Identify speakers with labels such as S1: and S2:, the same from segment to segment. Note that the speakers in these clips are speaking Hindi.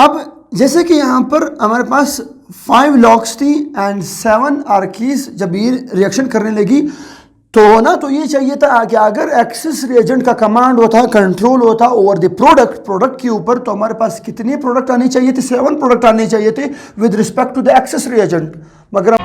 S1: अब जैसे कि यहाँ पर हमारे पास 5 लॉक्स थी एंड 7 आर कीज। जब ये रिएक्शन करने लगी तो ये चाहिए था कि अगर एक्सेस रिएजेंट का कमांड होता, कंट्रोल होता ओवर द प्रोडक्ट के ऊपर, तो हमारे पास कितने प्रोडक्ट आने चाहिए थे? 7 प्रोडक्ट आने चाहिए थे with respect to the excess reagent. मगर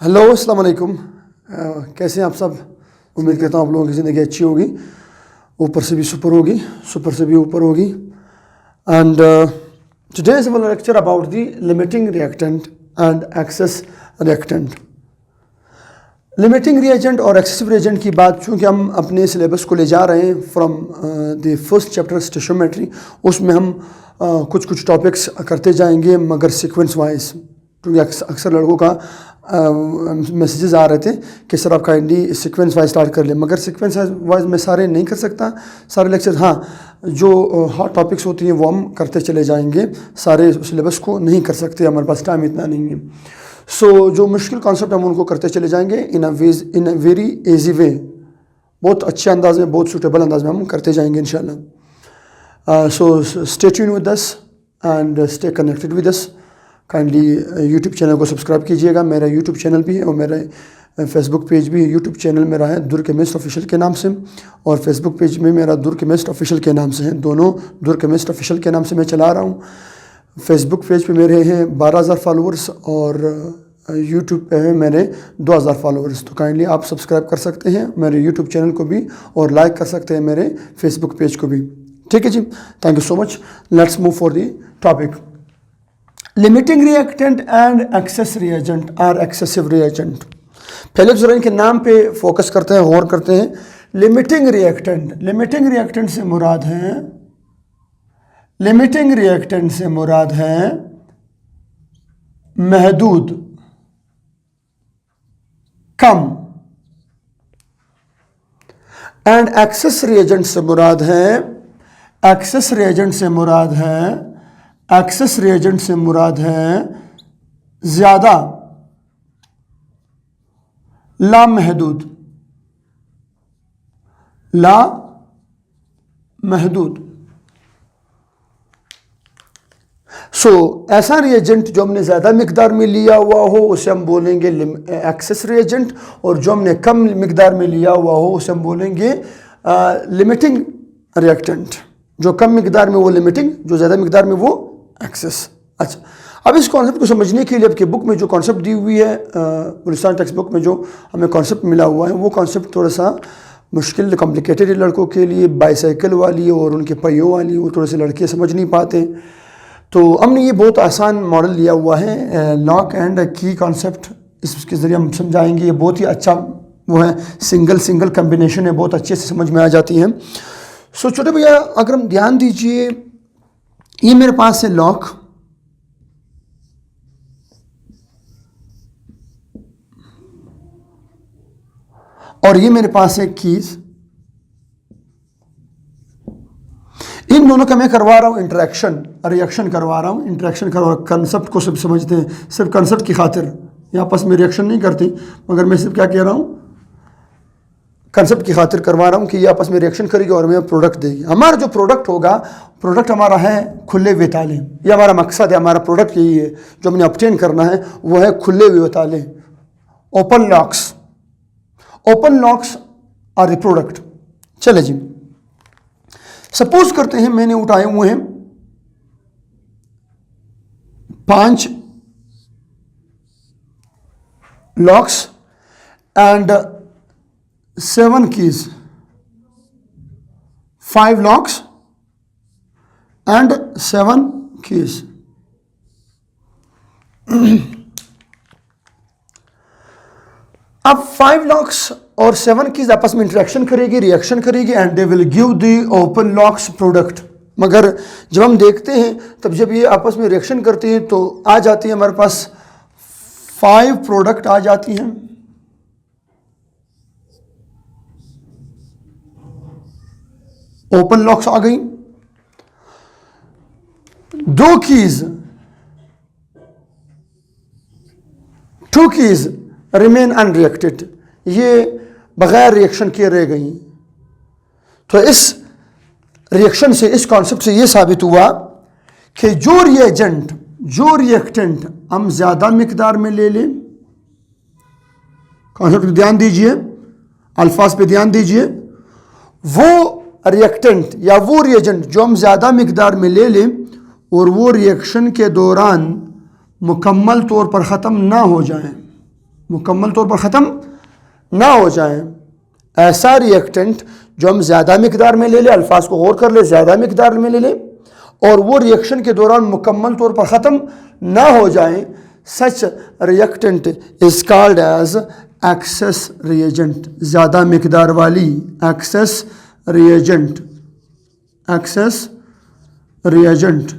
S1: हेलो अस्सलाम वालेकुम, कैसे हैं आप सब? उम्मीद करता हूँ आप लोगों की ज़िंदगी अच्छी होगी, ऊपर से भी सुपर होगी, सुपर से भी ऊपर होगी। And today is our lecture about the limiting reactant and excess reactant. Limiting reagent और एक्सेसिव रिएजेंट की बात चूँकि हम अपने सिलेबस को ले जा रहे हैं from the first chapter stoichiometry, उसमें हम कुछ टॉपिक्स करते जाएंगे मगर सीक्वेंस वाइज, क्योंकि अक्सर लड़कों का मैसेजेस आ रहे थे कि सर आप काइंडली सीक्वेंस वाइज स्टार्ट कर लें, मगर सीक्वेंस वाइज मैं सारे नहीं कर सकता सारे लेक्चर। हाँ, जो हॉट टॉपिक्स होती हैं वो हम करते चले जाएंगे, सारे सिलेबस को नहीं कर सकते, हमारे पास टाइम इतना नहीं है। सो जो मुश्किल कॉन्सेप्ट हम उनको करते चले जाएंगे इन अ वेरी ईजी वे, बहुत अच्छे अंदाज में, बहुत सूटेबल अंदाज में हम करते जाएंगे इंशाल्लाह। So stay tune with us and stay connected with us. Kindly YouTube channel को सब्सक्राइब कीजिएगा, मेरा यूट्यूब चैनल भी है और मेरा फेसबुक पेज भी है। यूट्यूब चैनल मेरा है दुर केमिस्ट ऑफिशियल के नाम से और फेसबुक पेज में मेरा दुर केमिस्ट ऑफिशियल के नाम से है, दोनों दुर केमिस्ट ऑफिशियल के नाम से मैं चला रहा हूँ। फेसबुक पेज पे मेरे हैं 12,000 फॉलोअर्स और यूट्यूब पे है मेरे 2,000 फॉलोअर्स। तो काइंडली आप सब्सक्राइब कर सकते हैं मेरे यूट्यूब चैनल को भी और लाइक कर सकते हैं मेरे फेसबुक पेज को भी। ठीक है जी, thank you so much. Let's move for the topic. Limiting reactant and excess reagent are excessive reagent. पहले जरा इनके नाम पे फोकस करते हैं, गौर करते हैं। लिमिटिंग रिएक्टेंट, लिमिटिंग रिएक्टेंट से मुराद है, लिमिटिंग रिएक्टेंट से मुराद है महदूद, कम। एंड एक्सेस रिएजेंट से मुराद है, एक्सेस रिएजेंट से मुराद है, एक्सेस रिएजेंट से मुराद है ज्यादा, ला महदूद, ला महदूद। सो ऐसा रिएजेंट जो हमने ज़्यादा मिकदार में लिया हुआ हो उसे हम बोलेंगे एक्सेस रिएजेंट, और जो हमने कम मिकदार में लिया हुआ हो उसे हम बोलेंगे लिमिटिंग रिएक्टेंट। जो कम मिकदार में वो लिमिटिंग, जो ज़्यादा मिकदार में वो एक्सेस। अच्छा, अब इस कॉन्सेप्ट को समझने के लिए आपके बुक में जो कॉन्सेप्ट दी हुई है, पुलिसान टेक्स्ट बुक में जो हमें कॉन्सेप्ट मिला हुआ है, वो कॉन्सेप्ट थोड़ा सा मुश्किल, कॉम्प्लिकेटेड है लड़कों के लिए। बाईसाइकिल वाली और उनके पहियों वाली वो थोड़े से लड़के समझ नहीं पाते, तो हमने ये बहुत आसान मॉडल लिया हुआ है, लॉक एंड की कॉन्सेप्ट, इसके ज़रिए हम समझाएंगे। ये बहुत ही अच्छा वो है, सिंगल कम्बिनेशन है, बहुत अच्छे से समझ में आ जाती है। सो छोटे भैया अगर हम ध्यान दीजिए, ये मेरे पास है लॉक, और ये मेरे पास है कीज। इन दोनों का मैं करवा रहा हूं इंटरेक्शन, रिएक्शन करवा रहा हूं, इंटरेक्शन करवा। कंसेप्ट को सब समझते हैं, सिर्फ कंसेप्ट की खातिर ये आपस में रिएक्शन नहीं करती, मगर मैं सिर्फ क्या कह रहा हूं, कंसेप्ट की खातिर करवा रहा हूँ कि ये आपस में रिएक्शन करेगी और हमें प्रोडक्ट देगी। हमारा जो प्रोडक्ट होगा, प्रोडक्ट हमारा है खुले हुए ताले, ये हमारा मकसद है, हमारा प्रोडक्ट यही है जो हमने ऑब्टेन करना है, वो है खुले हुए ताले, open locks. Open locks are the product. चले जी, सपोज करते हैं मैंने उठाए हुए हैं 5 locks and 7 keys, 5 locks and 7 keys. अब 5 लॉक्स और 7 कीज आपस में इंटरेक्शन करेगी, रिएक्शन करेगी and they will give the open locks product. मगर जब हम देखते हैं तब जब ये आपस में रिएक्शन करती हैं तो आ जाती है हमारे पास 5 प्रोडक्ट आ जाती हैं। ओपन लॉक्स आ गई। 2 कीज, 2 कीज रिमेन अनरिएक्टेड, ये बगैर रिएक्शन किए रह गई। तो इस रिएक्शन से, इस कॉन्सेप्ट से ये साबित हुआ कि जो रिएजेंट, जो रिएक्टेंट हम ज़्यादा मिकदार में ले लें, कॉन्सेप्ट पे ध्यान दीजिए, अल्फाज पे ध्यान दीजिए, वो रिएक्टेंट या वो रिएजेंट जो हम ज़्यादा मिकदार में ले लें और वो रिएक्शन के दौरान मुकम्मल तौर पर ख़त्म ना हो जाए, मुकम्मल तौर पर ख़त्म ना हो जाए, ऐसा रिएक्टेंट जो हम ज़्यादा मिकदार में ले लें, अल्फाज को गौर कर ले, ज़्यादा मिकदार में ले लें और वो रिएक्शन के दौरान मुकम्मल तौर पर ख़त्म ना हो जाए, such reactant is called as excess reagent. ज़्यादा मिकदार वाली excess reagent, excess reagent.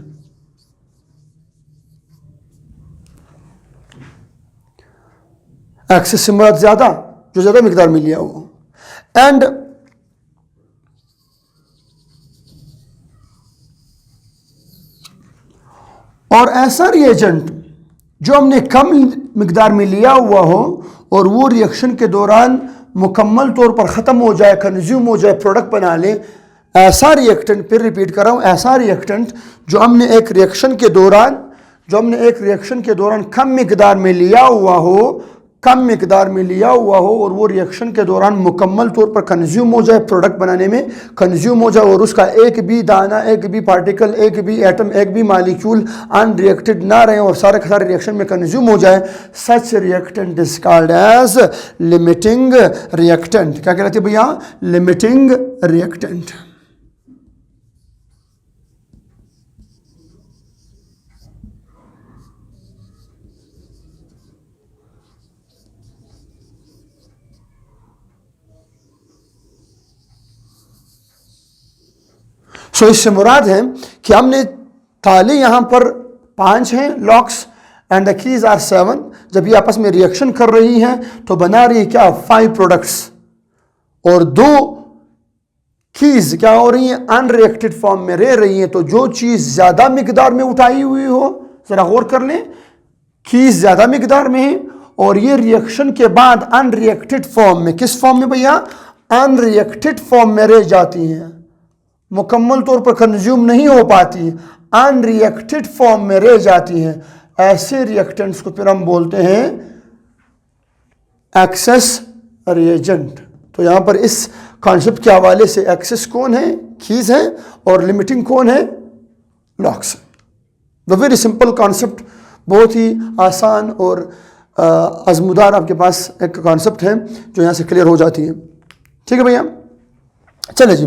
S1: Excess से मुराद ज़्यादा, जो ज़्यादा मिकदार में लिया हो। एंड और ऐसा रिएजेंट जो हमने कम मिकदार में लिया हुआ हो और वो रिएक्शन के दौरान मुकम्मल तौर पर ख़त्म हो जाए, कंज्यूम हो जाए, प्रोडक्ट बना ले, ऐसा रिएक्टेंट, फिर रिपीट कर रहा हूँ, ऐसा रिएक्टेंट जो हमने एक रिएक्शन के दौरान कम मिकदार में लिया हुआ हो, कम मिकदार में लिया हुआ हो और वो रिएक्शन के दौरान मुकम्मल तौर पर कंज्यूम हो जाए, प्रोडक्ट बनाने में कंज्यूम हो जाए और उसका एक भी दाना, एक भी पार्टिकल, एक भी एटम, एक भी मालिक्यूल अनरिएक्टेड ना रहे और सारे सारे रिएक्शन में कंज्यूम हो जाए, such reactant is called as limiting reactant. क्या कहते हैं भैया? Limiting reactant. सो इससे मुराद है कि हमने ताले यहाँ पर 5 हैं locks and the keys are 7। जब ये आपस में रिएक्शन कर रही हैं तो बना रही है क्या? 5 प्रोडक्ट्स और 2 कीज क्या हो रही हैं? अनरिएक्टेड फॉर्म में रह रही हैं। तो जो चीज़ ज़्यादा मिकदार में उठाई हुई हो, ज़रा गौर कर लें, कीज ज़्यादा मिकदार में है और ये रिएक्शन के बाद अनरिएक्टेड फॉर्म में, किस फॉर्म में भैया? अनरिएक्टेड फॉर्म में रह जाती हैं, मुकम्मल तौर पर कंज्यूम नहीं हो पाती, अनरिएक्टेड फॉर्म में रह जाती हैं। ऐसे रिएक्टेंट्स को फिर हम बोलते हैं एक्सेस रिएजेंट। तो यहाँ पर इस कॉन्सेप्ट के हवाले से एक्सेस कौन है? कीज है, और लिमिटिंग कौन है? Locks. The very simple concept, बहुत ही आसान और आजमुदार आपके पास एक कॉन्सेप्ट है जो यहाँ से क्लियर हो जाती है। ठीक है भैया, चले जी।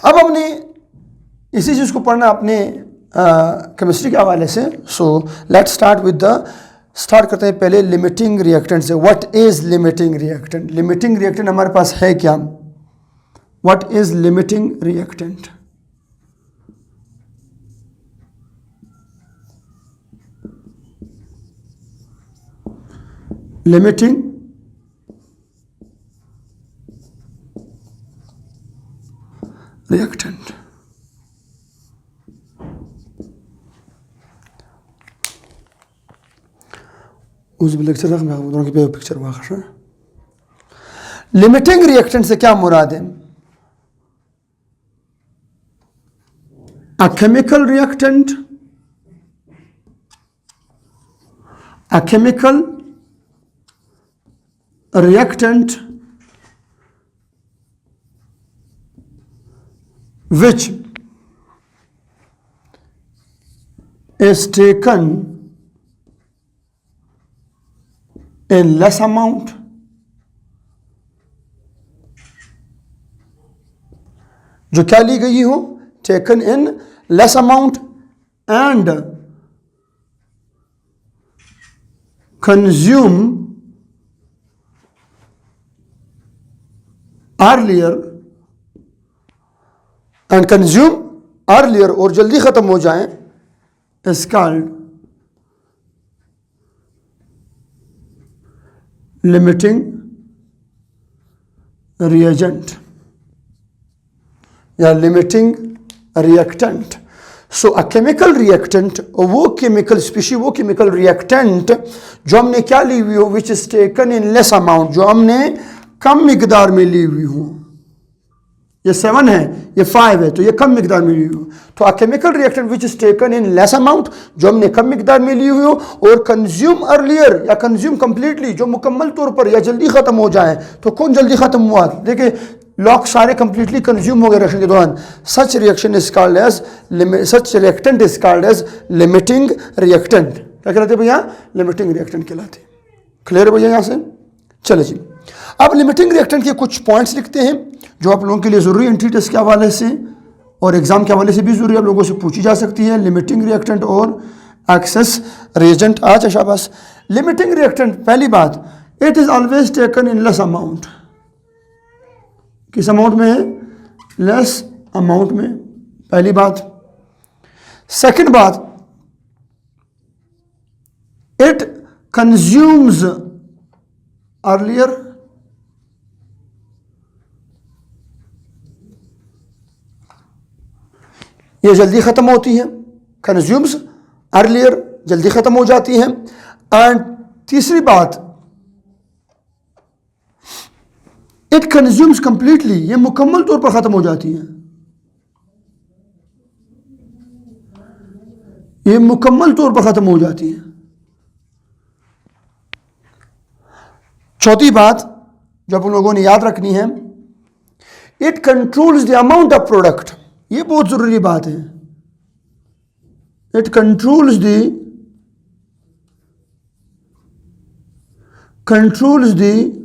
S1: अब हमने इसी चीज़ को पढ़ना अपने केमिस्ट्री के हवाले से। सो लेट्स स्टार्ट करते हैं पहले लिमिटिंग रिएक्टेंट से। What is limiting reactant? Limiting reactant हमारे पास है क्या? What is limiting reactant? Limiting reactant उस लेक्चर रख मैं दोनों की पिक्चर वाखर। लिमिटिंग रिएक्टेंट से क्या मुराद है? A chemical reactant, a chemical reactant which is taken in less amount जो क्या ली गई हो, taken in less amount and consume earlier and consume earlier, और जल्दी खत्म हो जाए, इज कॉल्ड लिमिटिंग रिएजेंट या limiting reactant. So a chemical reactant, वो केमिकल स्पीशी, वो केमिकल रिएक्टेंट जो हमने क्या ली हुई हो, which is taken in less amount, जो हमने कम मिकदार में ली हुई हो। ये 7 है, ये 5 है, तो ये कम मिकदार में ली हुई हो। तो a chemical reactant which is taken in less amount, जो हमने कम मिकदार में ली हुई हो, और कंज्यूम अर्लियर या कंज्यूम कंप्लीटली, जो मुकम्मल तौर पर या जल्दी खत्म हो जाए। तो कौन जल्दी खत्म हुआ, देखिए लॉक सारे कंप्लीटली कंज्यूम हो गए रिएक्शन के दौरान। Such reaction is called as, such reactant is called as limiting reactant. क्या कहलाते भैया, लिमिटिंग रिएक्टेंट कहलाते। क्लियर है भैया यहाँ से? चलो जी, अब लिमिटिंग रिएक्टेंट के कुछ पॉइंट्स लिखते हैं जो आप लोगों के लिए ज़रूरी एंट्री टेस्ट के हवाले से और एग्जाम के हवाले से भी ज़रूरी आप लोगों से पूछी जा सकती है। लिमिटिंग रिएक्टेंट और एक्सेस रिएजेंट। अच्छा शाबाश। लिमिटिंग रिएक्टेंट, पहली बात, it is always taken in less amount. किस अमाउंट में है? लेस अमाउंट में, पहली बात। सेकंड बात, इट कंज्यूम्स अर्लियर, ये जल्दी खत्म होती है। कंज्यूम्स अर्लियर, जल्दी खत्म हो जाती है। एंड तीसरी बात, इट कंज्यूम्स कंप्लीटली, ये मुकम्मल तौर पर खत्म हो जाती है, ये मुकम्मल तौर पर खत्म हो जाती है। चौथी बात जो आप लोगों ने याद रखनी है, it controls the amount of product, ये बहुत जरूरी बात है। It controls the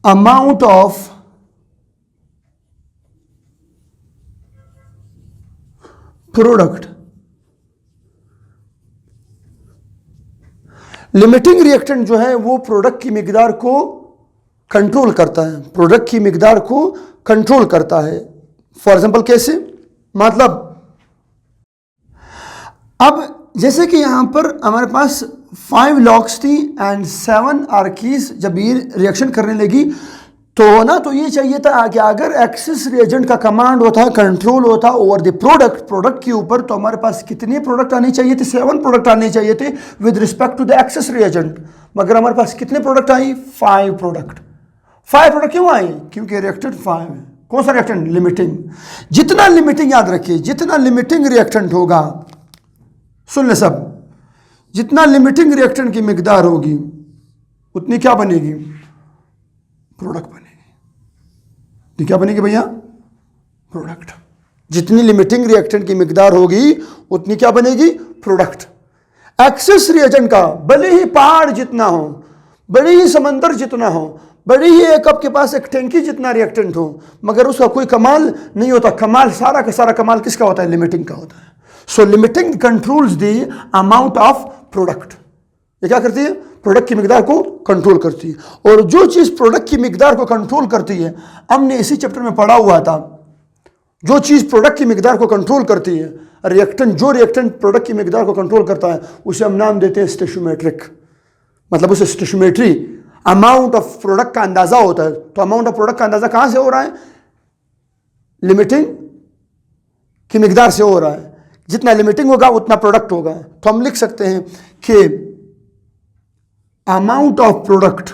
S1: amount of product. Limiting reactant जो है वो प्रोडक्ट की मिकदार को कंट्रोल करता है, प्रोडक्ट की मिकदार को कंट्रोल करता है। फॉर एग्जाम्पल कैसे, मतलब अब जैसे कि यहां पर हमारे पास 5 लॉक्स थी एंड 7 आर्कीज, जब ये रिएक्शन करने लगी तो ये चाहिए था कि अगर एक्सेस रिएजेंट का कमांड होता है, कंट्रोल होता ओवर द प्रोडक्ट के ऊपर, तो हमारे पास कितने प्रोडक्ट आने चाहिए थे? 7 प्रोडक्ट आने चाहिए थे with respect to the excess reagent. मगर हमारे पास कितने प्रोडक्ट आई? 5 प्रोडक्ट। 5 प्रोडक्ट क्यों आए? क्योंकि रिएक्टेंट 5 है। कौन सा रिएक्टेंट? लिमिटिंग। जितना लिमिटिंग, याद रखिए, जितना लिमिटिंग रिएक्टेंट होगा, सुन ले सब, जितना लिमिटिंग रिएक्टेंट की मिकदार होगी उतनी क्या बनेगी? प्रोडक्ट बनेगी। तो क्या बनेगी भैया? प्रोडक्ट। जितनी लिमिटिंग रिएक्टेंट की मिकदार होगी उतनी क्या बनेगी? प्रोडक्ट। एक्सेस रिएजेंट का भले ही पहाड़ जितना हो, बड़े ही समंदर जितना हो, बड़ी ही एक आपके पास एक टैंकी जितना रिएक्टेंट हो, मगर उसका कोई कमाल नहीं होता। कमाल, सारा का सारा कमाल किसका होता है? लिमिटिंग का होता है। So limiting controls the amount of product. ये क्या करती है? प्रोडक्ट की मिकदार को कंट्रोल करती है। और जो चीज प्रोडक्ट की मिकदार को कंट्रोल करती है, हमने इसी चैप्टर में पढ़ा हुआ था, जो चीज प्रोडक्ट की मिकदार को कंट्रोल करती है, रिएक्टेंट, जो रिएक्टेंट प्रोडक्ट की मिकदार को कंट्रोल करता है, उसे हम नाम देते हैं स्टोइचियोमेट्रिक। मतलब उसे स्टोइचियोमेट्री, अमाउंट ऑफ प्रोडक्ट का अंदाजा होता है। तो अमाउंट ऑफ प्रोडक्ट का अंदाजा कहां से हो रहा है? लिमिटिंग की मिकदार से हो रहा है। जितना लिमिटिंग होगा उतना प्रोडक्ट होगा। तो हम लिख सकते हैं कि amount of product,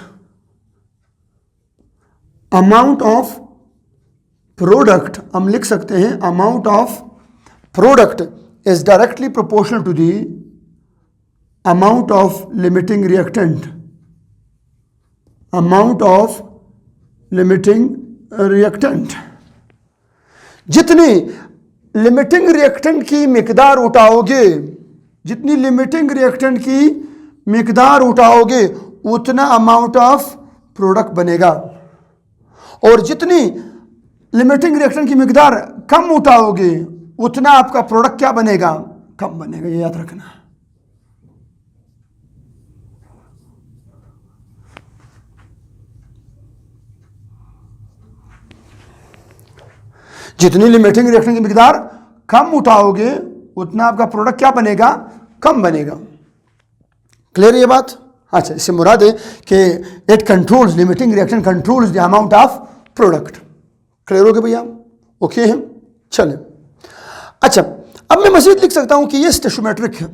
S1: amount of product, हम लिख सकते हैं amount of product is directly proportional to the amount of limiting reactant. Amount of limiting reactant, जितनी लिमिटिंग रिएक्टेंट की मिकदार उठाओगे, जितनी लिमिटिंग रिएक्टेंट की मिकदार उठाओगे उतना अमाउंट ऑफ प्रोडक्ट बनेगा। और जितनी लिमिटिंग रिएक्शन की मिकदार कम उठाओगे उतना आपका प्रोडक्ट क्या बनेगा, कम बनेगा, ये याद रखना। जितनी लिमिटिंग रिएक्शन की मिकदार कम उठाओगे उतना आपका प्रोडक्ट क्या बनेगा, कम बनेगा। क्लियर ये बात? अच्छा, इससे मुराद है कि it controls, limiting reaction controls the amount of product. Clear हो गया भैया? ओके है, चले। अच्छा, अब मैं मजीद लिख सकता हूं कि ये स्टेशियोमेट्रिक है।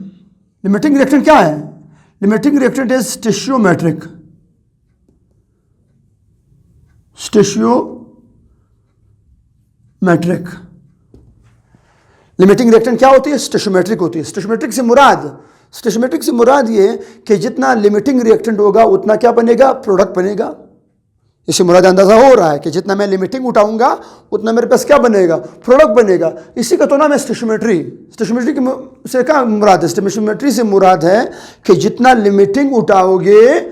S1: लिमिटिंग रिएक्शन क्या है? Limiting reaction is stoichiometric. Stoichiometric limiting reaction क्या होती है? स्टेशियोमेट्रिक होती है। स्टेशियोमेट्रिक से मुराद ये कि जितना लिमिटिंग रिएक्टेंट होगा उतना क्या बनेगा, प्रोडक्ट बनेगा। इससे मुराद अंदाजा हो रहा है कि जितना मैं लिमिटिंग उठाऊंगा उतना मेरे पास क्या बनेगा, प्रोडक्ट बनेगा। इसी का तो नाम है स्टेशियोमेट्री। स्टेशियोमेट्री से क्या मुराद है? स्टेशियोमेट्री से मुराद है कि जितना लिमिटिंग उठाओगे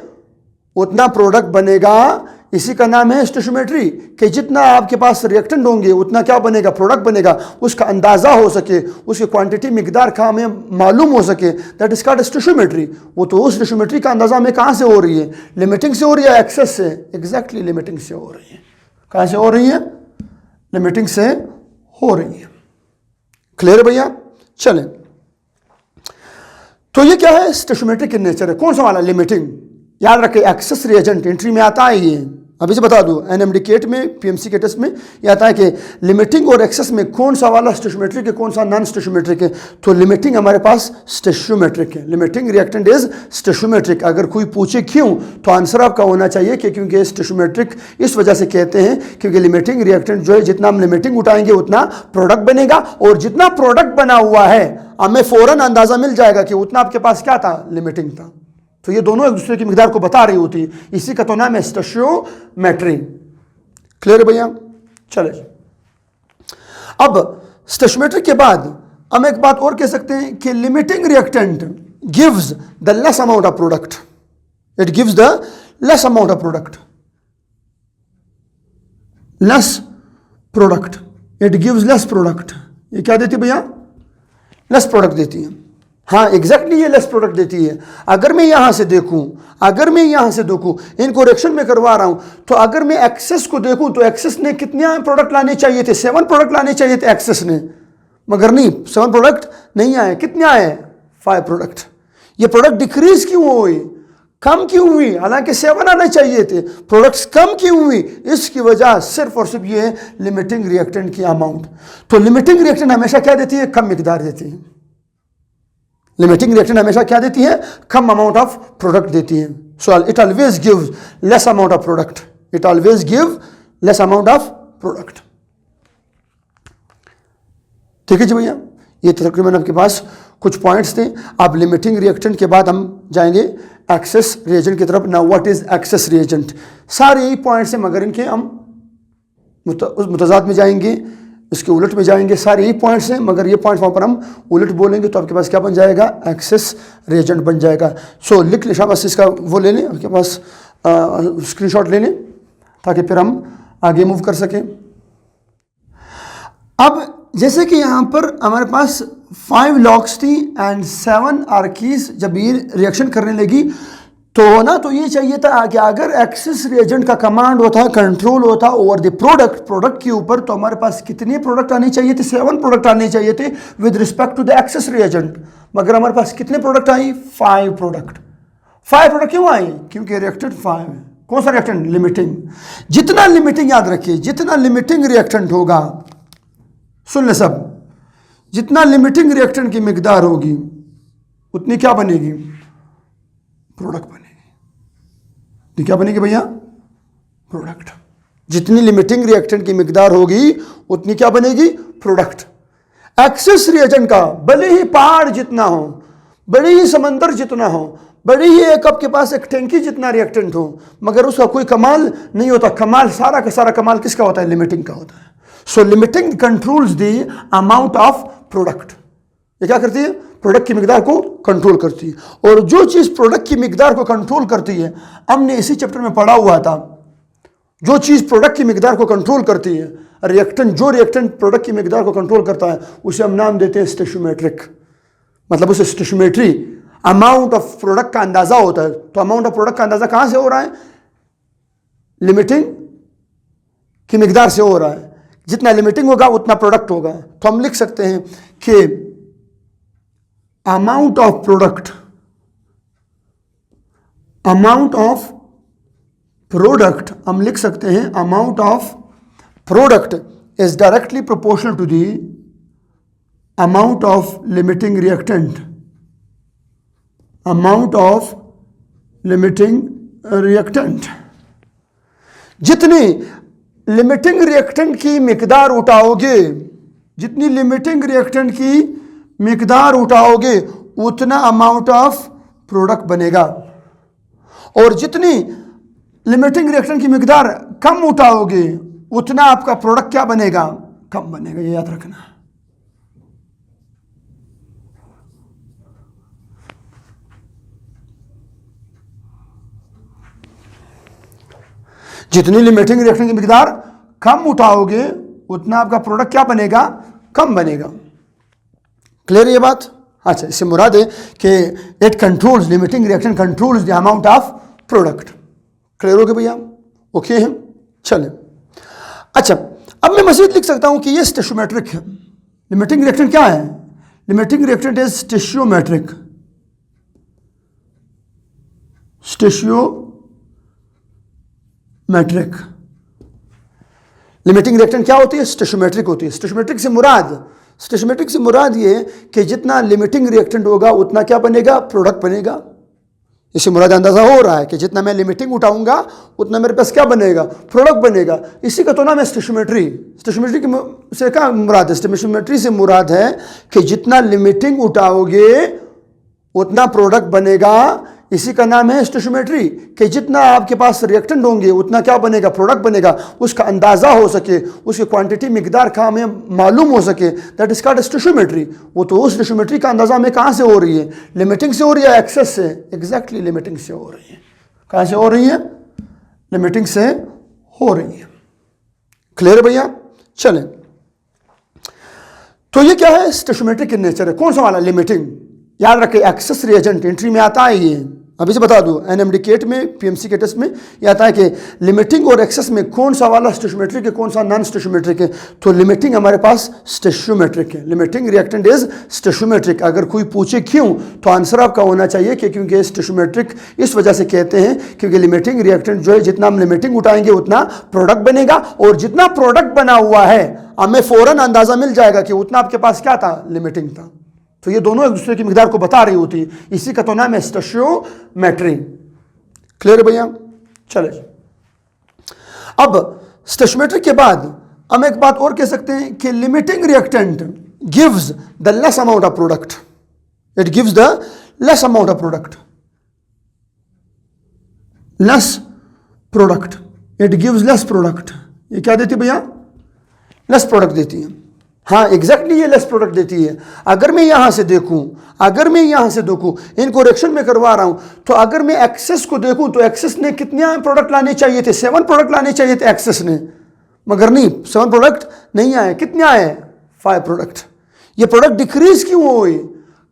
S1: उतना प्रोडक्ट बनेगा। इसी का नाम है स्टेशियोमेट्री, कि जितना आपके पास रिएक्टेंट होंगे उतना क्या बनेगा, प्रोडक्ट बनेगा। उसका अंदाजा हो सके, उसकी क्वांटिटी मिकदार का हमें मालूम हो सके, दैट इज कॉल्ड स्टेशियोमेट्री। वो तो उस स्टेशियोमेट्री का अंदाजा हमें कहाँ से हो रही है? लिमिटिंग से हो रही है, एक्सेस से? एग्जैक्टली लिमिटिंग से हो रही है। कहाँ से हो रही है? लिमिटिंग से हो रही है। क्लियर है भैया? चलें, तो ये क्या है? स्टेशियोमेट्रिक इन नेचर है। कौन सा वाला? लिमिटिंग। याद रखें, एक्सेस रिएजेंट एंट्री में आता है ये। अभी से बता दूं, एनएमडी केट में, पीएमसी के टेस्ट में ये आता है कि लिमिटिंग और एक्सेस में कौन सा वाला स्टेशियोमेट्रिक है, कौन सा नॉन स्टेशियोमेट्रिक है। तो लिमिटिंग हमारे पास स्टेशियोमेट्रिक है। Limiting reactant is stoichiometric. अगर कोई पूछे क्यों, तो आंसर आपका होना चाहिए कि क्योंकि स्टेशियोमेट्रिक इस वजह से कहते हैं क्योंकि लिमिटिंग रिएक्टेंट जो है, जितना हम लिमिटिंग उठाएंगे उतना प्रोडक्ट बनेगा, और जितना प्रोडक्ट बना हुआ है हमें फौरन अंदाजा मिल जाएगा कि उतना आपके पास क्या था, लिमिटिंग था। तो ये दोनों एक दूसरे की मिकदार को बता रही होती है। इसी का तो नाम है स्टेशियोमेट्री। क्लियर है भैया? चले, अब स्टेशियोमेट्री के बाद हम एक बात और कह सकते हैं कि limiting reactant gives the less amount of product. It gives the less amount of product. Less product, it gives less product. ये क्या देती है भैया? लेस प्रोडक्ट देती है। हाँ, एग्जैक्टली ये लेस प्रोडक्ट देती है। अगर मैं यहां से देखूं, इनको रिएक्शन में करवा रहा हूं, तो अगर मैं एक्सेस को देखूं तो एक्सेस ने कितने प्रोडक्ट लाने चाहिए थे? 7 प्रोडक्ट लाने चाहिए थे एक्सेस ने, मगर नहीं, 7 प्रोडक्ट नहीं आए। कितने आए? 5 प्रोडक्ट। ये प्रोडक्ट डिक्रीज क्यों हुई, कम क्यों हुई? हालांकि 7 आने चाहिए थे, प्रोडक्ट्स कम क्यों हुई? इसकी वजह सिर्फ और सिर्फ ये है लिमिटिंग रिएक्टेंट की अमाउंट। तो लिमिटिंग रिएक्टेंट हमेशा क्या देती है? कम मिकदार देती है। लिमिटिंग रिएक्शन हमेशा क्या देती है? कम अमाउंट ऑफ प्रोडक्ट देती है। So it always gives less amount of product. It always give less amount of product. ठीक है जी भैया, ये तकरीबन आपके पास कुछ पॉइंट्स थे। अब लिमिटिंग रिएक्टेंट के बाद हम जाएंगे एक्सेस रिएजेंट की तरफ। Now what is excess reagent? सारे यही पॉइंट्स हैं, मगर इनके हम उस मुतजाद में जाएंगे, इसके उलट में जाएंगे। सारे यही पॉइंट्स हैं, मगर ये पॉइंट्स वहाँ पर हम उलट बोलेंगे तो आपके पास क्या बन जाएगा? एक्सेस रिएजेंट बन जाएगा। सो लिख ले शाबाश, इसका वो ले लें, आपके पास स्क्रीनशॉट ले लें ताकि फिर हम आगे मूव कर सकें। अब जैसे कि यहाँ पर हमारे पास 5 लॉक्स थी एंड 7 आर्कीज जब ये रिएक्शन करने लगी तो ना, तो ये चाहिए था कि अगर एक्सेस रिएजेंट का कमांड होता है, कंट्रोल होता ओवर द प्रोडक्ट के ऊपर, तो हमारे पास कितने प्रोडक्ट आने चाहिए थे? 7 प्रोडक्ट आने चाहिए थे with respect to the excess reagent. मगर हमारे पास कितने प्रोडक्ट आई? 5 प्रोडक्ट। 5 प्रोडक्ट क्यों आई? क्योंकि रिएक्टेंट 5 है। कौन सा रिएक्टेंट? लिमिटिंग। जितना लिमिटिंग, याद रखिए, जितना लिमिटिंग रिएक्टेंट होगा, सुन ले सब, जितना लिमिटिंग रिएक्टेंट की मिकदार होगी उतनी क्या बनेगी? प्रोडक्ट बनेगी। तो क्या बनेगी भैया? प्रोडक्ट। जितनी लिमिटिंग रिएक्टेंट की मिकदार होगी उतनी क्या बनेगी? प्रोडक्ट। एक्सेस रिएजेंट का भले ही पहाड़ जितना हो, बड़े ही समंदर जितना हो, बड़ी ही एक आपके पास एक टैंकी जितना रिएक्टेंट हो, मगर उसका कोई कमाल नहीं होता। कमाल, सारा का सारा कमाल किसका होता है? लिमिटिंग का होता है। So limiting controls the amount of product. ये क्या करती है? प्रोडक्ट की मिकदार को कंट्रोल करती है। और जो चीज़ प्रोडक्ट की मिकदार को कंट्रोल करती है, हमने इसी चैप्टर में पढ़ा हुआ था, जो चीज़ प्रोडक्ट की मिकदार को कंट्रोल करती है, रिएक्टेंट जो रिएक्टेंट प्रोडक्ट की मिकदार को कंट्रोल करता है, उसे हम नाम देते हैं स्टोइचियोमेट्रिक। मतलब उसे स्टोइचियोमेट्री अमाउंट ऑफ प्रोडक्ट का अंदाजा होता है। तो अमाउंट ऑफ प्रोडक्ट का अंदाजा कहां से हो रहा है? लिमिटिंग की मिकदार से हो रहा है। जितना लिमिटिंग होगा उतना प्रोडक्ट होगा। तो हम लिख सकते हैं कि अमाउंट ऑफ प्रोडक्ट हम लिख सकते हैं amount of product is directly proportional to the amount of limiting reactant. Amount of limiting reactant, जितनी लिमिटिंग रिएक्टेंट की मिकदार उठाओगे, जितनी लिमिटिंग रिएक्टेंट की मिकदार उठाओगे उतना अमाउंट ऑफ प्रोडक्ट बनेगा। और जितनी लिमिटिंग रिएक्टेंट की मिकदार कम उठाओगे उतना आपका प्रोडक्ट क्या बनेगा? कम बनेगा। ये याद रखना। जितनी लिमिटिंग रिएक्शन की मिकदार कम उठाओगे उतना आपका प्रोडक्ट क्या बनेगा? कम बनेगा। क्लियर ये बात? अच्छा, इससे मुराद है कि it controls, limiting reaction controls the amount of product. Clear हो गया भैया? ओके है, चले। अच्छा, अब मैं मजीद लिख सकता हूं कि ये स्टोइचियोमेट्रिक है। लिमिटिंग रिएक्शन क्या है? Limiting reaction is stoichiometric. Stoichiometric limiting reaction क्या होती है? स्टोइचियोमेट्रिक होती है। स्टोइचियोमेट्रिक से मुराद ये कि जितना लिमिटिंग रिएक्टेंट होगा उतना क्या बनेगा? प्रोडक्ट बनेगा। इससे मुराद अंदाजा हो रहा है कि जितना मैं लिमिटिंग उठाऊंगा उतना मेरे पास क्या बनेगा? प्रोडक्ट बनेगा। इसी का तो नाम है स्टोइचियोमेट्री। स्टोइचियोमेट्री से क्या मुराद है? स्टोइचियोमेट्री से मुराद है कि जितना लिमिटिंग उठाओगे उतना प्रोडक्ट बनेगा। इसी का नाम है स्टोइचियोमेट्री, कि जितना आपके पास रिएक्टेंट होंगे उतना क्या बनेगा? प्रोडक्ट बनेगा। उसका अंदाजा हो सके, उसकी क्वांटिटी मिकदार का हमें मालूम हो सके, दैट इज कॉल्ड स्टोइचियोमेट्री। वो तो उस स्टोइचियोमेट्री का अंदाजा हमें कहाँ से हो रही है? लिमिटिंग से हो रही है, एक्सेस से? एग्जैक्टली लिमिटिंग से हो रही है। कहाँ से हो रही है? लिमिटिंग से हो रही है। क्लियर भैया? चले, तो ये क्या है? स्टोइचियोमेट्रिक इन नेचर है। कौन सा वाला? लिमिटिंग। याद रखें, एक्सेस रिएजेंट एंट्री में आता है। ये अभी से बता दूं, एनएमडी केट में, पीएमसी के टेस्ट में ये आता है कि लिमिटिंग और एक्सेस में कौन सा वाला स्टोइचियोमेट्रिक है, कौन सा नॉन स्टोइचियोमेट्रिक है। तो लिमिटिंग हमारे पास स्टोइचियोमेट्रिक है। Limiting reactant is stoichiometric. अगर कोई पूछे क्यों, तो आंसर आपका होना चाहिए कि क्योंकि स्टोइचियोमेट्रिक इस वजह से कहते हैं क्योंकि लिमिटिंग रिएक्टेंट जो है, जितना हम लिमिटिंग उठाएंगे उतना प्रोडक्ट बनेगा। और जितना प्रोडक्ट बना हुआ है हमें फौरन अंदाजा मिल जाएगा कि उतना आपके पास क्या था? लिमिटिंग था। तो ये दोनों एक दूसरे की मिकदार को बता रही होती है। इसी का तो नाम है स्टोइचियोमेट्री। क्लियर भैया? चले, अब स्टोइचियोमेट्री के बाद हम एक बात और कह सकते हैं कि limiting reactant gives the less amount of product. It gives the less amount of product. Less product, it gives less product. ये क्या देती है भैया? लेस प्रोडक्ट देती है। हाँ, एग्जैक्टली ये लेस प्रोडक्ट देती है। अगर मैं यहां से देखूं, इनको रिएक्शन में करवा रहा हूं, तो अगर मैं एक्सेस को देखूं तो एक्सेस ने कितने प्रोडक्ट लाने चाहिए थे? 7 प्रोडक्ट लाने चाहिए थे एक्सेस ने, मगर नहीं, 7 प्रोडक्ट नहीं आए। कितने आए? 5 प्रोडक्ट। ये प्रोडक्ट डिक्रीज क्यों हुई?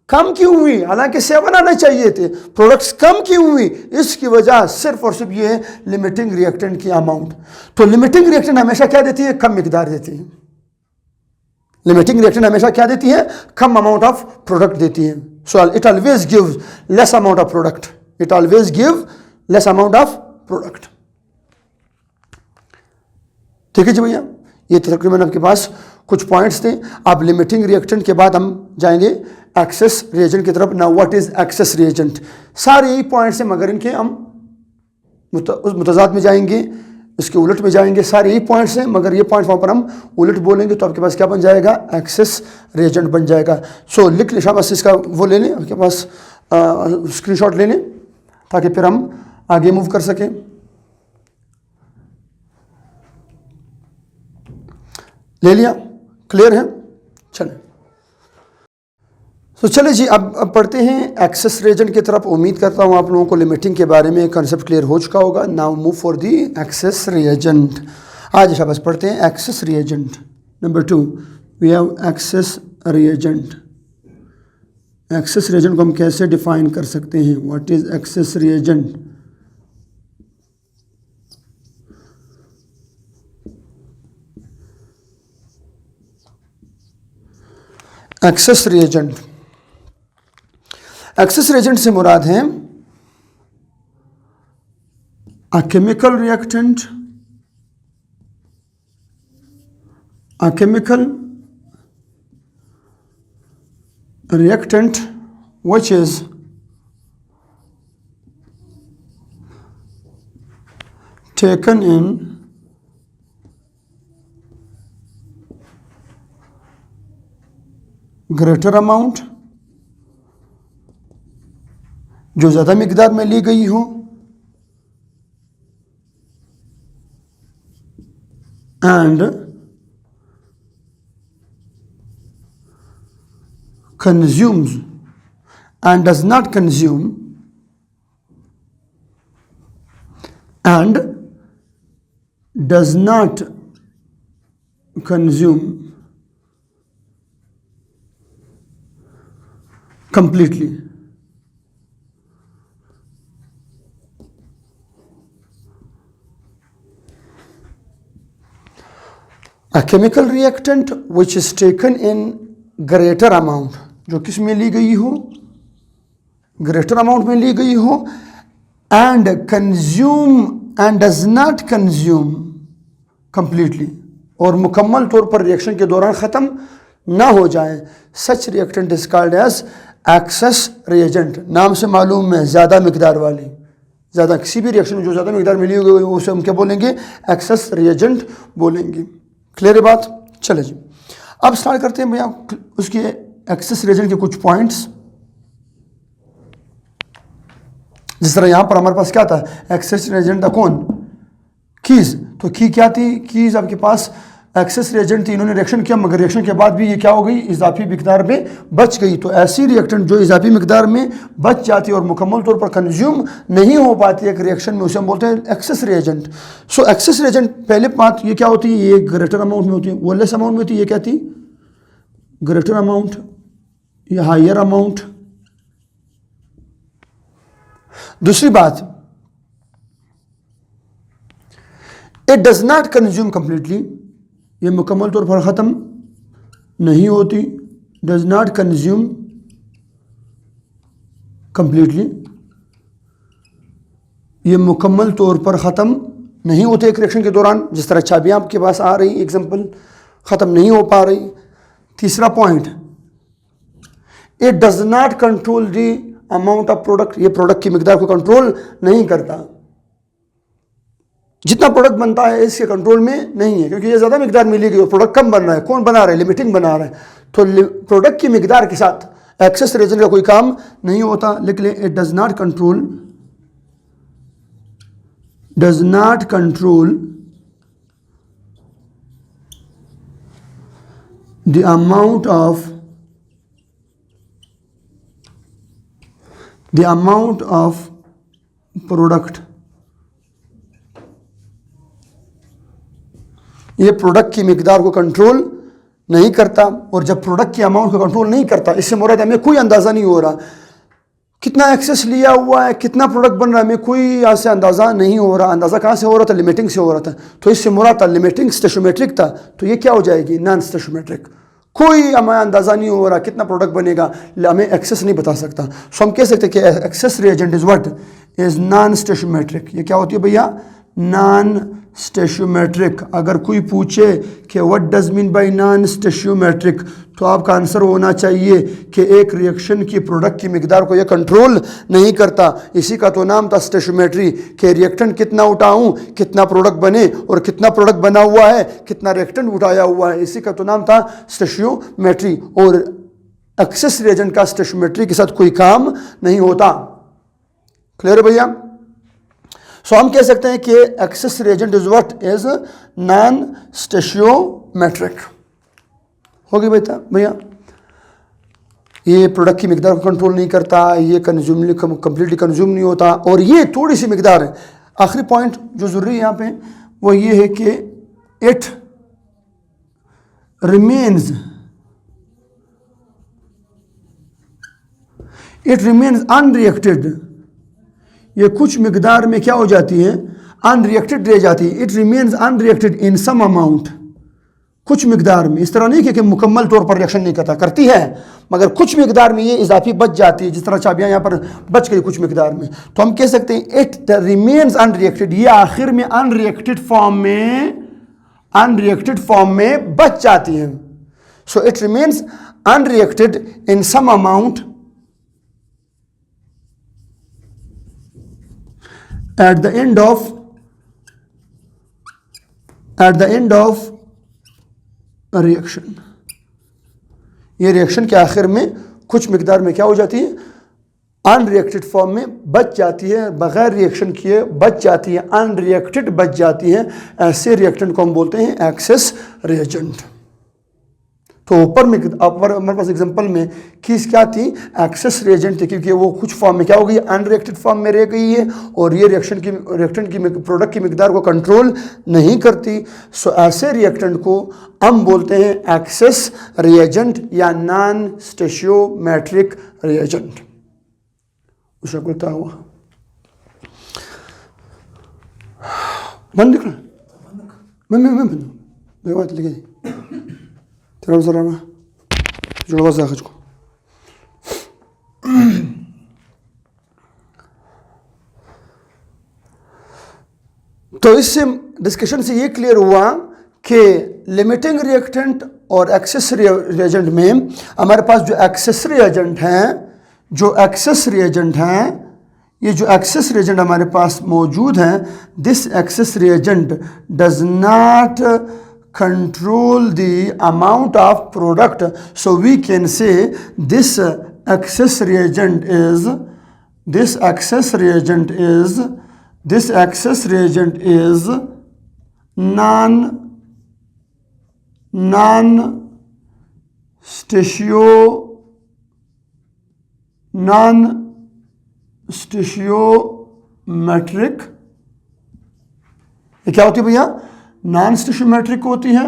S1: कम क्यों हुई? हालांकि 7 आने चाहिए थे, प्रोडक्ट्स कम क्यों हुई? इसकी वजह सिर्फ और सिर्फ ये है लिमिटिंग रिएक्टेंट की अमाउंट। तो लिमिटिंग रिएक्टेंट हमेशा क्या देती है? कम मिकदार देती है। लिमिटिंग रिएक्शन हमेशा क्या देती है? कम अमाउंट ऑफ प्रोडक्ट देती है। So it always gives less amount of product. It always give less amount of product. ठीक है जी भैया, ये तकरीबन आपके पास कुछ पॉइंट्स थे। अब लिमिटिंग रिएक्टेंट के बाद हम जाएंगे एक्सेस रिएजेंट की तरफ। Now what is excess reagent? सारे यही पॉइंट्स हैं, मगर इनके हम मुतजाद में जाएंगे, इसके उलट में जाएंगे। सारे यही पॉइंट्स हैं, मगर ये पॉइंट्स वहाँ पर हम उलट बोलेंगे तो आपके पास क्या बन जाएगा? एक्सेस रिएजेंट बन जाएगा। सो लिख ले शाबाश, इसका वो ले लें, आपके पास स्क्रीनशॉट ले लें ताकि फिर हम आगे मूव कर सकें। ले लिया? क्लियर है? चलें। तो चलिए जी, अब पढ़ते हैं एक्सेस रिएजेंट की तरफ। उम्मीद करता हूँ आप लोगों को लिमिटिंग के बारे में कंसेप्ट क्लियर हो चुका होगा। Now move for the excess reagent. आज शाबाश पढ़ते हैं excess reagent. Number 2 we have excess reagent. Excess reagent को हम कैसे डिफाइन कर सकते हैं? What is excess reagent? Excess reagent, excess reagent से मुराद है a chemical reactant, a chemical reactant which is taken in greater amount, जो ज़्यादा मिकदार में ली गई हो, and consumes and does not consume and does not consume completely. A chemical reactant which is taken in greater amount, जो किस में ली गई हो? ग्रेटर अमाउंट में ली गई हो, and consume and does not consume completely, और मुकम्मल तौर पर रिएक्शन के दौरान ख़त्म ना हो जाए। Such reactant is called as excess reagent. नाम से मालूम है ज़्यादा मिकदार वाली, ज़्यादा किसी भी रिएक्शन में जो ज़्यादा मिकदार मिली हुई उसे हम क्या बोलेंगे? एक्सेस रिएजेंट बोलेंगे। क्लियर है बात? चले जी, अब स्टार्ट करते हैं भैया उसके एक्सेस रिएजेंट के कुछ पॉइंट्स। जिस तरह यहाँ पर हमारे पास क्या था? एक्सेस रिएजेंट था कौन? कीज। तो की क्या थी? कीज आपके पास एक्सेस रिएजेंट थी। इन्होंने रिएक्शन किया मगर रिएक्शन के बाद भी ये क्या हो गई? इजाफी मिकदार में बच गई। तो ऐसी रिएक्टेंट जो इजाफी मिकदार में बच जाती है और मुकम्मल तौर पर कंज्यूम नहीं हो पाती है एक रिएक्शन में, उसे हम बोलते हैं एक्सेस रिएजेंट। सो एक्सेस रिएजेंट पहले बात ये क्या होती है? ये ग्रेटर अमाउंट में होती है, वो लेस अमाउंट में होती है। ये क्या थी? ग्रेटर अमाउंट या हायर अमाउंट। दूसरी बात, it does not consume completely, ये मुकम्मल तौर पर ख़त्म नहीं होती। डज नॉट कंज्यूम कंप्लीटली, ये मुकम्मल तौर पर ख़त्म नहीं होते एक रिएक्शन के दौरान। जिस तरह चाबियाँ आपके पास आ रही, एग्जांपल, ख़त्म नहीं हो पा रही। तीसरा point, it does not control the amount of product, ये प्रोडक्ट की मिकदार को कंट्रोल नहीं करता। जितना प्रोडक्ट बनता है इसके कंट्रोल में नहीं है, क्योंकि ये ज़्यादा मिकदार मिली गई और प्रोडक्ट कम बन रहा है। कौन बना रहा है? लिमिटिंग बना रहा है। तो प्रोडक्ट की मिकदार के साथ एक्सेस रिएजेंट का कोई काम नहीं होता। लिख ले, it does not control, does not control the amount of product, ये प्रोडक्ट की मिकदार को कंट्रोल नहीं करता। और जब प्रोडक्ट की अमाउंट को कंट्रोल नहीं करता, इससे मुराद हमें कोई अंदाज़ा नहीं हो रहा कितना एक्सेस लिया हुआ है, कितना प्रोडक्ट बन रहा है, हमें कोई यहाँ से अंदाज़ा नहीं हो रहा। अंदाज़ा कहाँ से हो रहा था? लिमिटिंग से हो रहा था। तो इससे मुराद था लिमिटिंग स्टेशोमेट्रिक था, तो ये क्या हो जाएगी? नॉन स्टेशोमेट्रिक। कोई हमें अंदाज़ा नहीं हो रहा कितना प्रोडक्ट बनेगा, हमें एक्सेस नहीं बता सकता। सो हम कह सकते हैं कि excess reagent is what? Is non stoichiometric. ये क्या होती है भैया? Non stoichiometric. अगर कोई पूछे कि what does mean by non stoichiometric, तो आपका आंसर होना चाहिए कि एक रिएक्शन की प्रोडक्ट की मिकदार को यह कंट्रोल नहीं करता। इसी का तो नाम था स्टेशियोमेट्री, कि रिएक्टेंट कितना उठाऊं, कितना प्रोडक्ट बने, और कितना प्रोडक्ट बना हुआ है, कितना रिएक्टेंट उठाया हुआ है, इसी का तो नाम था स्टेशियोमेट्री। और एक्सेस रिएजेंट का स्टेशियोमेट्री के साथ कोई काम नहीं होता। क्लियर है भैया? सो हम कह सकते हैं कि excess reagent is what? Is non stoichiometric. होगी बेटा भैया? ये प्रोडक्ट की मिकदार को कंट्रोल नहीं करता, ये कम्प्लीटली कंज्यूम नहीं होता, और ये थोड़ी सी मिकदार है। आखिरी पॉइंट जो ज़रूरी है यहाँ पे वो ये है कि इट रिमेन्स अनरिएक्टेड। ये कुछ मिकदार में क्या हो जाती है, अनरिएक्टेड रह जाती है। It remains unreacted in some amount, कुछ मिकदार में। इस तरह नहीं कि मुकम्मल तौर पर रिएक्शन नहीं करती है, मगर कुछ मिकदार में ये इजाफी बच जाती है, जिस तरह चाबियाँ यहाँ पर बच गई कुछ मिकदार में। तो हम कह सकते हैं इट रिमेन्स अनरिएक्टेड, ये आखिर में अनरिएक्टेड फॉर्म में बच जाती हैं। So it remains unreacted in some amount at the end of a reaction। ये रिएक्शन के आखिर में कुछ मिकदार में क्या हो जाती है, अनरिएक्टेड फॉर्म में बच जाती है, बगैर रिएक्शन किए बच जाती है, अनरिएक्टेड बच जाती है। ऐसे रिएक्टेंट को हम बोलते हैं एक्सेस रिएजेंट। तो ऊपर हमारे पास एग्जांपल में कीज़ क्या थी, एक्सेस रिएजेंट थी, क्योंकि वो कुछ फॉर्म में क्या हो गई, अनरिएक्टेड फॉर्म में रह गई है, और ये रिएक्टेंट की प्रोडक्ट की मिकदार को कंट्रोल नहीं करती। सो ऐसे रिएक्टेंट को हम बोलते हैं एक्सेस रिएजेंट या नॉन स्टेशियोमेट्रिक रिएजेंट। उसका बोलता हुआ बंद दिखना मैं बंद लगे तेरा जरा मैं जुड़वा जाखज को। तो इससे डिस्कशन से ये क्लियर हुआ कि लिमिटिंग रिएक्टेंट और एक्सेस रिएजेंट में हमारे पास जो एक्सेस रिएजेंट हैं, ये जो एक्सेस रिएजेंट हमारे पास मौजूद हैं, this access reagent does not control the amount of product, so we can say this excess reagent is non स्टेशियोमेट्रिक। ये क्या होती है भैया, नॉन स्टेशियोमेट्रिक होती है।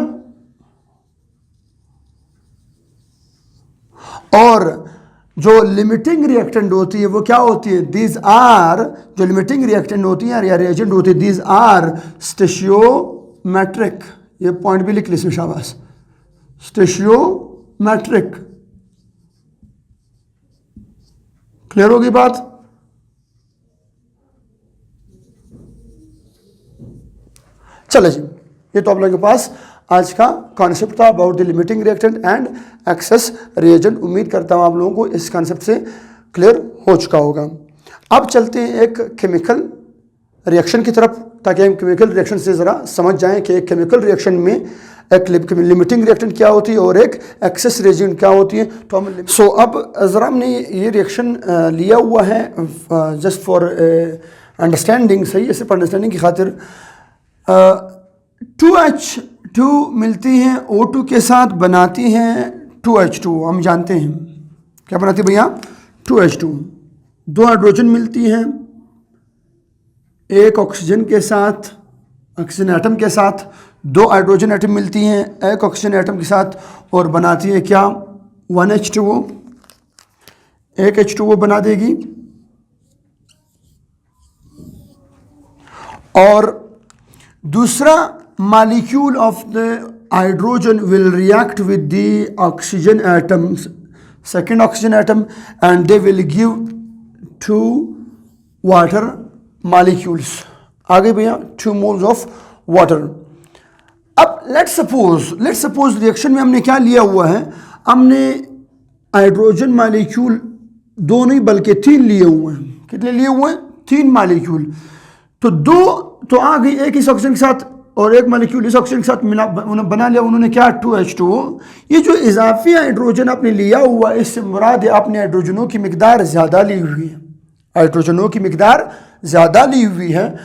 S1: और जो लिमिटिंग रिएक्टेंट होती है वो क्या होती है, दीज आर, जो लिमिटिंग रिएक्टेंट होती है या रिएजेंट होती है, दीज आर स्टेशियोमेट्रिक। ये पॉइंट भी लिख ली इसमें, शाबाश, स्टेशियोमेट्रिक। क्लियर होगी बात। चलो जी, ये तो आप लोगों के पास आज का कॉन्सेप्ट था about the limiting reactant and excess reagent. उम्मीद करता हूँ आप लोगों को इस कॉन्सेप्ट से क्लियर हो चुका होगा। अब चलते हैं एक केमिकल रिएक्शन की तरफ, ताकि हम केमिकल रिएक्शन से ज़रा समझ जाएं कि एक केमिकल रिएक्शन में एक लिमिटिंग रिएक्टेंट क्या होती है और एक एक्सेस रिएजेंट क्या होती है। तो हम अब ज़रा हमने ये रिएक्शन लिया हुआ है जस्ट फॉर अंडरस्टैंडिंग, सही है, सिर्फ अंडरस्टैंडिंग की खातिर। 2H2 मिलती हैं O2 के साथ, बनाती हैं 2H2। हम जानते हैं क्या बनाती है भैया, 2H2। 2 हाइड्रोजन मिलती हैं एक ऑक्सीजन के साथ, ऑक्सीजन एटम के साथ। 2 हाइड्रोजन एटम मिलती हैं एक ऑक्सीजन एटम के साथ और बनाती है क्या, 1H2O। एक H2O बना देगी। और दूसरा molecule of the hydrogen will react with the oxygen atoms, second oxygen atom, and they will give 2 water molecules. आगे भैया 2 मोल्स ऑफ वाटर। अब लेट्स सपोज रिएक्शन में हमने क्या लिया हुआ है, हमने हाइड्रोजन मॉलिक्यूल 2 नहीं बल्कि 3 लिए हुए हैं। कितने लिए हुए हैं, 3 मॉलिक्यूल। तो 2 तो आ गई, एक इस ऑक्सीजन के साथ और एक मॉलिक्यूल इस ऑक्सीजन के साथ मिला, बना लिया उन्होंने क्या, 2H2O। ये जो इजाफी हाइड्रोजन आपने लिया हुआ है, इससे मुराद है आपने हाइड्रोजनों की मिकदार ज़्यादा ली हुई है, हाइड्रोजनों की मिकदार ज़्यादा ली हुई है।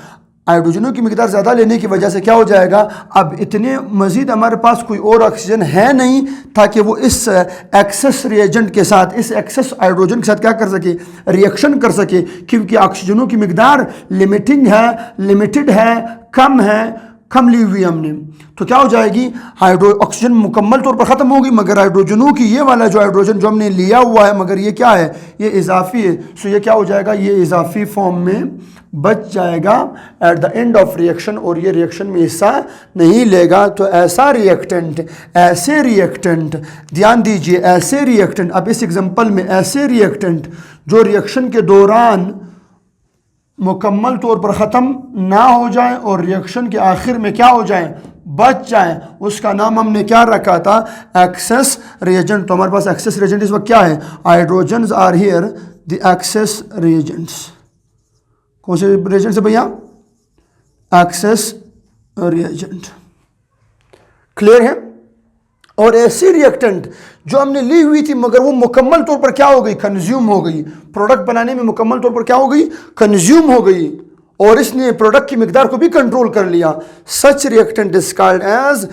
S1: हाइड्रोजनों की मिकदार ज़्यादा लेने की वजह से क्या हो जाएगा, अब इतने मज़ीद हमारे पास कोई और ऑक्सीजन है नहीं ताकि वो इस एक्सेस रिएजेंट के साथ, इस एक्सेस हाइड्रोजन के साथ क्या कर सके, रिएक्शन कर सके, क्योंकि ऑक्सीजनों की मिकदार लिमिटिंग है, लिमिटेड है, कम ली हुई हमने। तो क्या हो जाएगी, ऑक्सीजन मुकम्मल तौर पर ख़त्म होगी, मगर हाइड्रोजनों की ये वाला जो हाइड्रोजन जो हमने लिया हुआ है, मगर ये क्या है, ये इजाफी है। सो ये क्या हो जाएगा, ये इजाफी फॉर्म में बच जाएगा at the end of reaction, और ये रिएक्शन में हिस्सा नहीं लेगा। तो ऐसे रिएक्टेंट ध्यान दीजिए, ऐसे रिएक्टेंट, अब इस एग्जांपल में ऐसे रिएक्टेंट जो रिएक्शन के दौरान मुकम्मल तौर पर ख़त्म ना हो जाए और रिएक्शन के आखिर में क्या हो जाए, बच जाए, उसका नाम हमने क्या रखा था, एक्सेस रिएजेंट। तो हमारे पास एक्सेस रिएजेंट इस वक्त क्या है, hydrogens are here the excess reagents. कौन से रिएजेंट से भैया, एक्सेस रिएजेंट। क्लियर है। और ऐसी रिएक्टेंट जो हमने ली हुई थी मगर वो मुकम्मल तौर पर क्या हो गई, कंज्यूम हो गई, प्रोडक्ट बनाने में मुकम्मल तौर पर क्या हो गई, कंज्यूम हो गई, और इसने प्रोडक्ट की मिकदार को भी कंट्रोल कर लिया। Such reactant is called as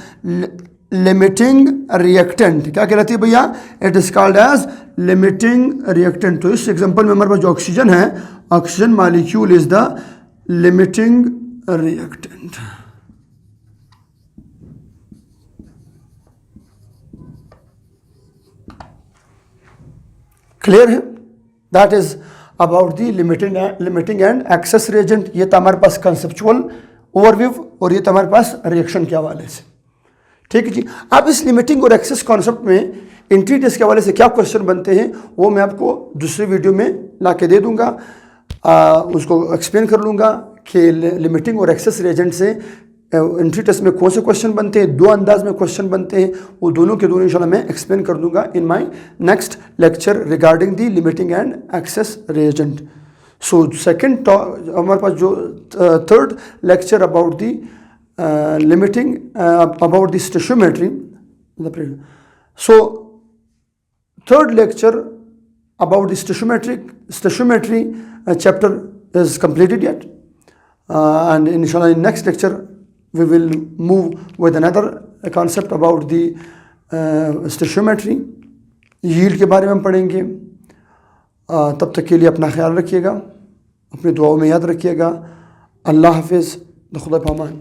S1: limiting reactant. क्या कहलाती है भैया, it is called as limiting reactant. तो इस एग्जांपल में हमारे पास जो ऑक्सीजन है, oxygen molecule is the limiting reactant. Clear है। That is about the limiting and excess reagent. ये था हमारे पास कंसेप्चुअल ओवरव्यू, और ये था हमारे पास रिएक्शन के हवाले से। ठीक है जी। अब इस लिमिटिंग और एक्सेस कॉन्सेप्ट में एंट्री टेस्ट के हवाले से क्या क्वेश्चन बनते हैं वो मैं आपको दूसरी वीडियो में ला के दे दूंगा, उसको एक्सप्लेन कर लूँगा कि लिमिटिंग और एक्सेस रिएजेंट से एंट्री टेस्ट में कौन से क्वेश्चन बनते हैं, दो अंदाज में क्वेश्चन बनते हैं, वो दोनों के दोनों इंशाल्लाह मैं एक्सप्लेन कर दूंगा in my next lecture regarding the limiting and excess reagent. So second हमारे पास जो third lecture about the limiting about the stoichiometry. So third lecture about the stoichiometry chapter is completed yet, and inshallah in next lecture we will move with another concept about the stoichiometry, yield के बारे में पढ़ेंगे। तब तक के लिए अपना ख्याल रखिएगा, अपनी दुआओं में याद रखिएगा। अल्लाह हाफिज़, खुदा पामान।